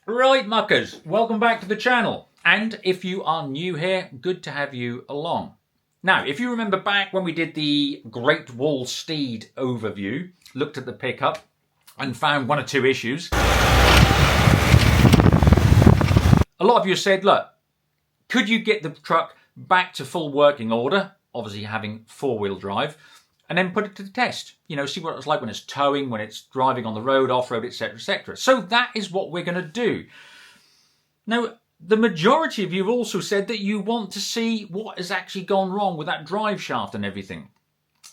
Right, muckers, welcome back to the channel. And if you are new here, good to have you along. Now, if you remember back when we did the Great Wall Steed overview, looked at the pickup and found one or two issues. A lot of you said, look, could you get the truck back to full working order, obviously having four-wheel drive, and then put it to the test? You know, see what it's like when it's towing, when it's driving on the road, off-road, etc., etc. So that is what we're going to do. Now, the majority of you have also said that you want to see what has actually gone wrong with that drive shaft and everything.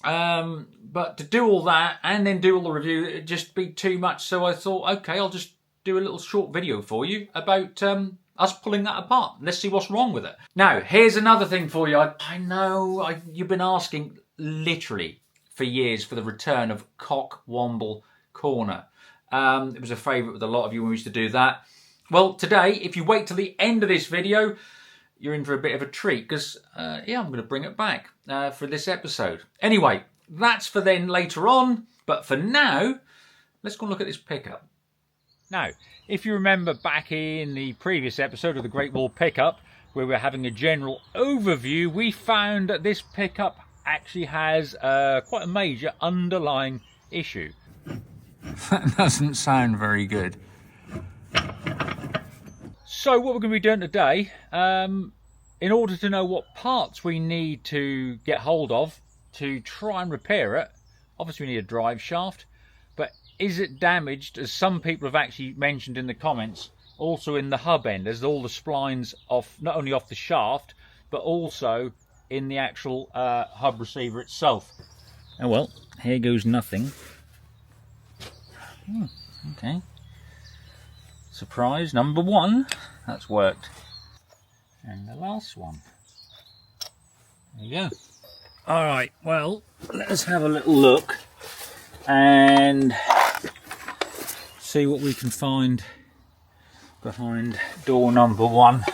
But to do all that and then do all the review, it'd just be too much. So I thought, okay, I'll just do a little short video for you about us pulling that apart. Let's see what's wrong with it. Now, here's another thing for you. I know you've been asking literally for years for the return of Cock Womble Corner. It was a favourite with a lot of you when we used to do that. Well, today, if you wait till the end of this video, you're in for a bit of a treat because, yeah, I'm going to bring it back for this episode. Anyway, that's for then later on. But for now, let's go and look at this pickup. Now, if you remember back in the previous episode of the Great Wall Pickup, where we're having a general overview, we found that this pickup actually has quite a major underlying issue. That doesn't sound very good. So what we're going to be doing today, in order to know what parts we need to get hold of to try and repair it, obviously we need a drive shaft, but is it damaged, as some people have actually mentioned in the comments, also in the hub end, as all the splines off, not only off the shaft, but also in the actual hub receiver itself. Oh well, here goes nothing. Okay. Surprise number one, that's worked. And the last one. There you go. Alright, well, let's have a little look and see what we can find behind door number one.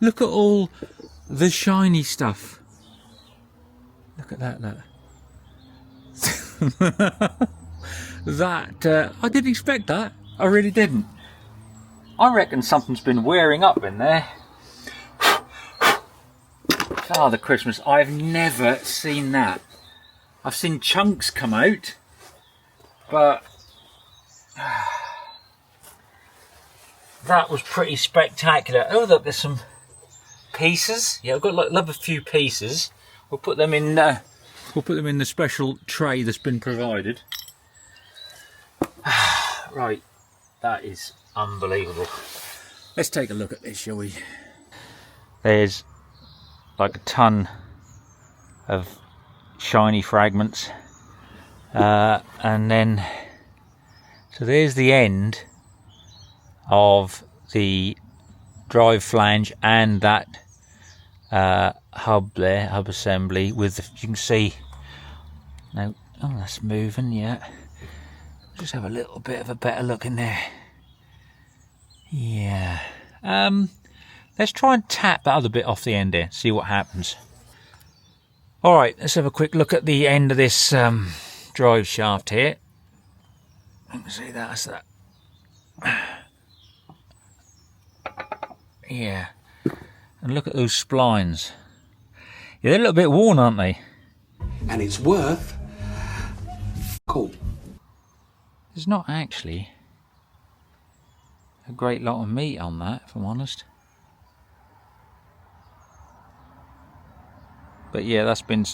Look at all the shiny stuff. Look at that, look. That, I didn't expect that. I really didn't. I reckon something's been wearing up in there. Father Christmas, I've never seen that. I've seen chunks come out, but that was pretty spectacular. Oh look, there's some pieces. Yeah, I've got love a few pieces. We'll put them in the special tray that's been provided. Right, that is unbelievable. Let's take a look at this, shall we? There's like a ton of shiny fragments, and then so there's the end of the drive flange and that hub there, hub assembly with the, you can see now, oh that's moving, yeah. Just have a little bit of a better look in there. Yeah. Let's try and tap that other bit off the end here, see what happens. Alright, let's have a quick look at the end of this drive shaft here. You can see that's that. Yeah. And look at those splines. Yeah, they're a little bit worn, aren't they? And it's worth cool. There's not actually a great lot of meat on that, if I'm honest. But yeah, that's been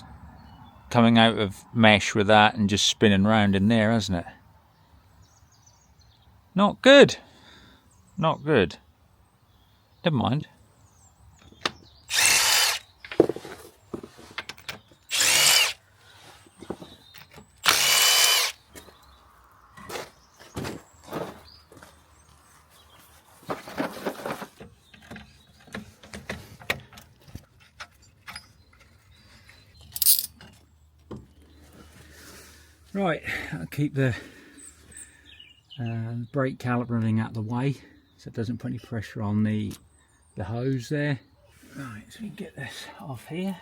coming out of mesh with that and just spinning round in there, hasn't it? Not good. Not good. Never mind. Right, I'll keep the brake caliper and everything out of the way so it doesn't put any pressure on the hose there. Right, so we get this off here.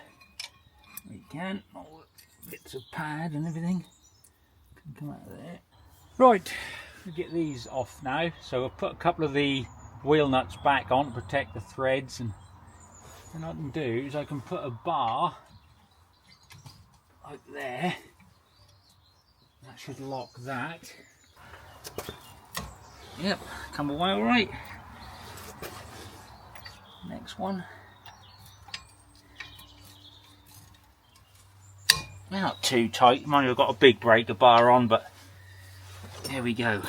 We can, all the bits of pad and everything. Come out of there. Right, we get these off now. So I'll put a couple of the wheel nuts back on to protect the threads, and what I can do is I can put a bar like there. That should lock that. Yep, come away all right. Next one. They're not too tight. Mind you, I've got a big breaker bar on, but there we go.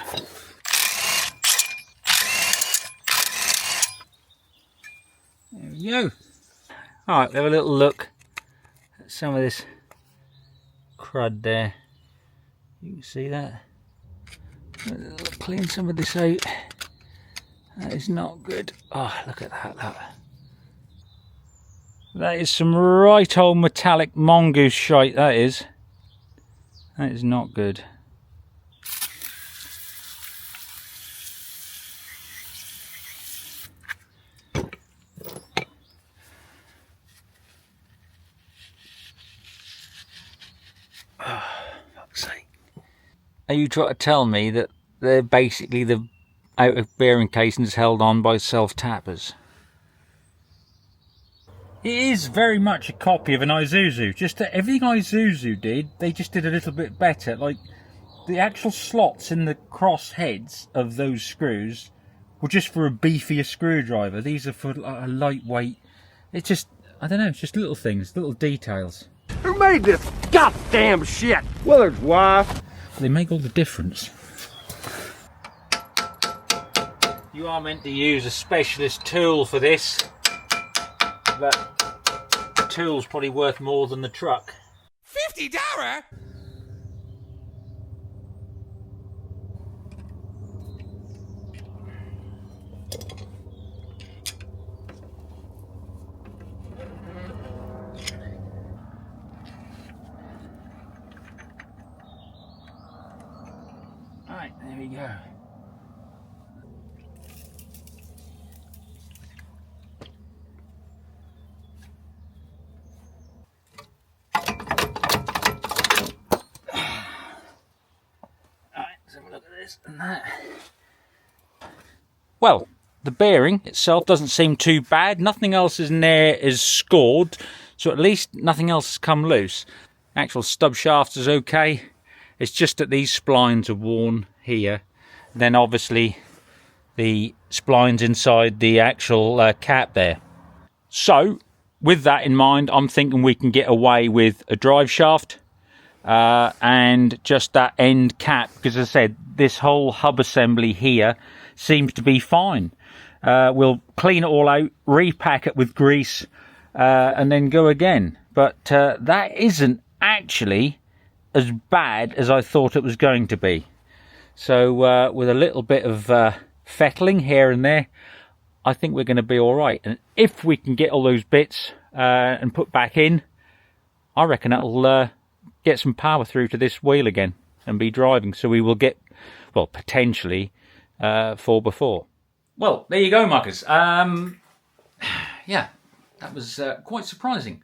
There we go. Alright, have a little look at some of this crud there. You can see that. Clean some of this out. That is not good. Oh, look at that, look. That is some right old metallic mongoose shite, that is. That is not good. Oh, fuck's sake. Are you trying to tell me that they're basically the outer bearing casings held on by self-tappers? It is very much a copy of an Isuzu. Just that everything Isuzu did, they just did a little bit better. Like, the actual slots in the cross heads of those screws were just for a beefier screwdriver. These are for a lightweight. It's just, I don't know, it's just little things, little details. Who made this goddamn shit? Willard's wife. They make all the difference. You are meant to use a specialist tool for this, but the tool's probably worth more than the truck. $50? Alright, there we go. And that. Well, the bearing itself doesn't seem too bad. Nothing else in there is scored, so at least nothing else has come loose. Actual stub shaft is okay. It's just that these splines are worn here. Then obviously the splines inside the actual cap there. So with that in mind, I'm thinking we can get away with a drive shaft. And just that end cap, because as I said, this whole hub assembly here seems to be fine. We'll clean it all out, repack it with grease, and then go again. But that isn't actually as bad as I thought it was going to be. So with a little bit of fettling here and there, I think we're going to be all right. And if we can get all those bits and put back in, I reckon that'll get some power through to this wheel again and be driving. So we will get, well, potentially 4x4. Well, there you go, muckers. Yeah, that was quite surprising.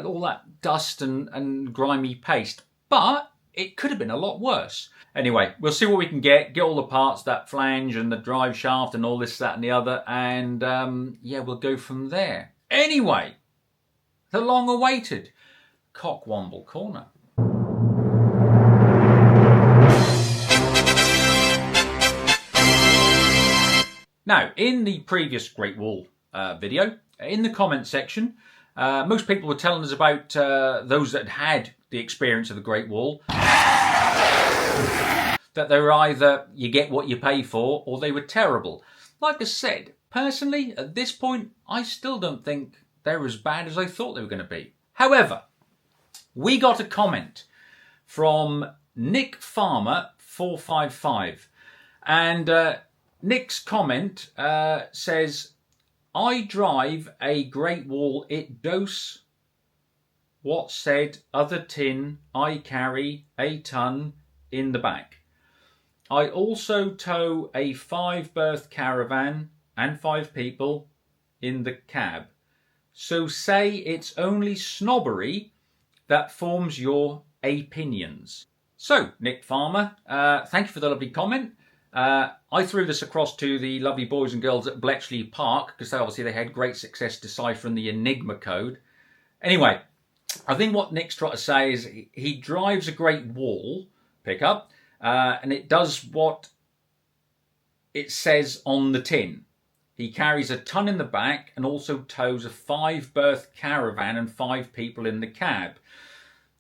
All that dust and grimy paste. But it could have been a lot worse. Anyway, we'll see what we can get all the parts, that flange and the drive shaft and all this, that and the other. And yeah, we'll go from there. Anyway, the long-awaited Cockwomble Corner. Now, in the previous Great Wall video, in the comment section, most people were telling us about those that had the experience of the Great Wall, that they were either you get what you pay for or they were terrible. Like I said, personally, at this point, I still don't think they're as bad as I thought they were going to be. However, we got a comment from Nick Farmer 455, and Nick's comment says, I drive a Great Wall, it dose what said other tin I carry a ton in the back. I also tow a 5-berth caravan and 5 people in the cab. So say it's only snobbery that forms your opinions. So, Nick Farmer, thank you for the lovely comment. I threw this across to the lovely boys and girls at Bletchley Park because obviously they had great success deciphering the Enigma code. Anyway, I think what Nick's trying to say is he drives a Great Wall pickup and it does what it says on the tin. He carries a ton in the back and also tows a 5-berth caravan and 5 people in the cab.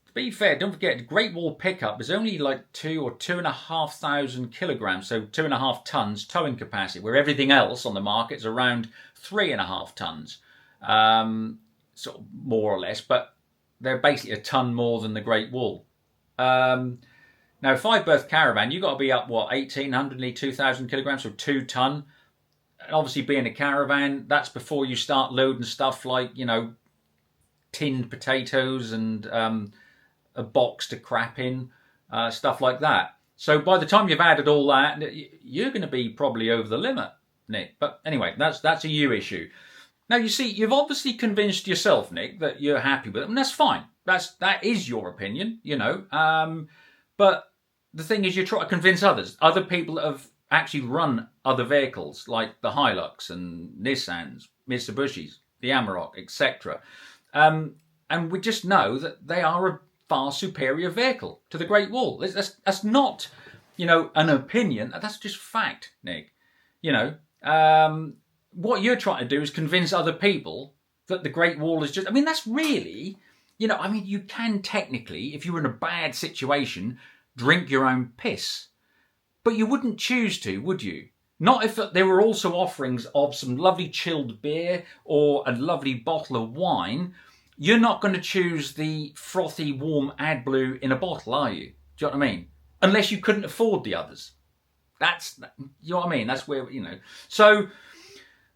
To be fair, don't forget, the Great Wall pickup is only like 2 or 2,500 kilograms, so 2.5 tons towing capacity, where everything else on the market is around 3.5 tons, sort of more or less, but they're basically a ton more than the Great Wall. Now, 5-berth caravan, you've got to be up, what, 1,800, nearly 2,000 kilograms, so 2 ton. And obviously, being a caravan, that's before you start loading stuff like, you know, tinned potatoes and a box to crap in, stuff like that. So by the time you've added all that, you're going to be probably over the limit, Nick. But anyway, that's a you issue. Now, you see, you've obviously convinced yourself, Nick, that you're happy with it, and that's fine. That is your opinion, you know. But the thing is, you're trying to convince other people that have actually run other vehicles like the Hilux and Nissans, Mitsubishis, the Amarok, etc. And we just know that they are a far superior vehicle to the Great Wall. That's not, you know, an opinion. That's just fact, Nick. You know, what you're trying to do is convince other people that the Great Wall is just... I mean, that's really... You know, I mean, you can technically, if you were in a bad situation, drink your own piss. But you wouldn't choose to, would you? Not if there were also offerings of some lovely chilled beer or a lovely bottle of wine. You're not going to choose the frothy, warm AdBlue in a bottle, are you? Do you know what I mean? Unless you couldn't afford the others. You know what I mean? That's where, you know. So,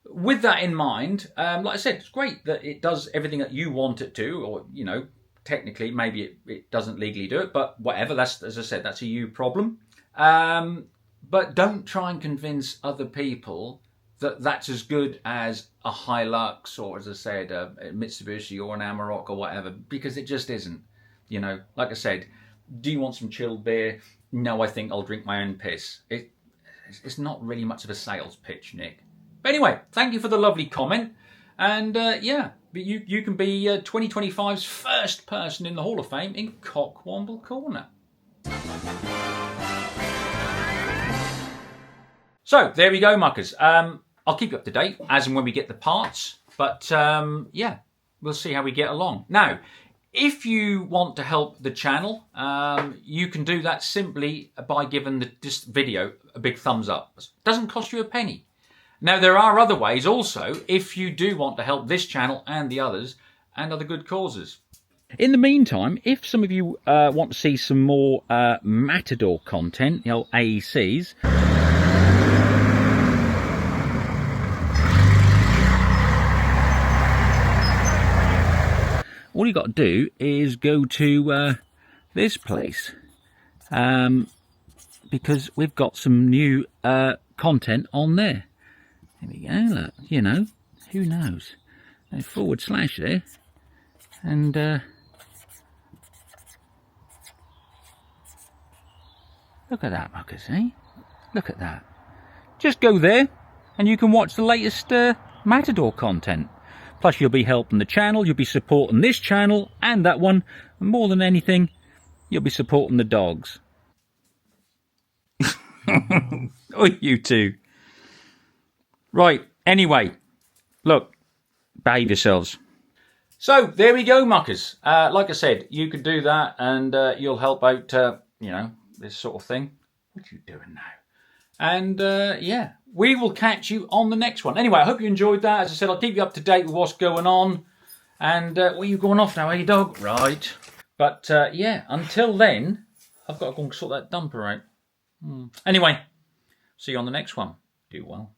with that in mind, like I said, it's great that it does everything that you want it to, or, you know, technically maybe it doesn't legally do it, but whatever, that's, as I said, that's a you problem. But don't try and convince other people that that's as good as a Hilux or, as I said, a Mitsubishi or an Amarok or whatever, because it just isn't. You know, like I said, do you want some chilled beer? No, I think I'll drink my own piss. It's not really much of a sales pitch, Nick. But anyway, thank you for the lovely comment. And yeah, you can be 2025's first person in the Hall of Fame in Cockwomble Corner. So, there we go, muckers. I'll keep you up to date as and when we get the parts. But, yeah, we'll see how we get along. Now, if you want to help the channel, you can do that simply by giving this video a big thumbs up. It doesn't cost you a penny. Now, there are other ways also if you do want to help this channel and the others and other good causes. In the meantime, if some of you want to see some more Matador content, the old AECs... all you got to do is go to this place, because we've got some new content on there. There we go, look, you know, who knows? A / there, and look at that, muckers, eh? Look at that. Just go there, and you can watch the latest Matador content. Plus, you'll be helping the channel, you'll be supporting this channel and that one, and more than anything, you'll be supporting the dogs. Oh, you two. Right, anyway, look, behave yourselves. So, there we go, muckers. Like I said, you could do that and you'll help out, you know, this sort of thing. What are you doing now? And, yeah, we will catch you on the next one. Anyway, I hope you enjoyed that. As I said, I'll keep you up to date with what's going on. And, well, you're going off now, are you, dog? Right. But, yeah, until then, I've got to go and sort that dumper out. Anyway, see you on the next one. Do well.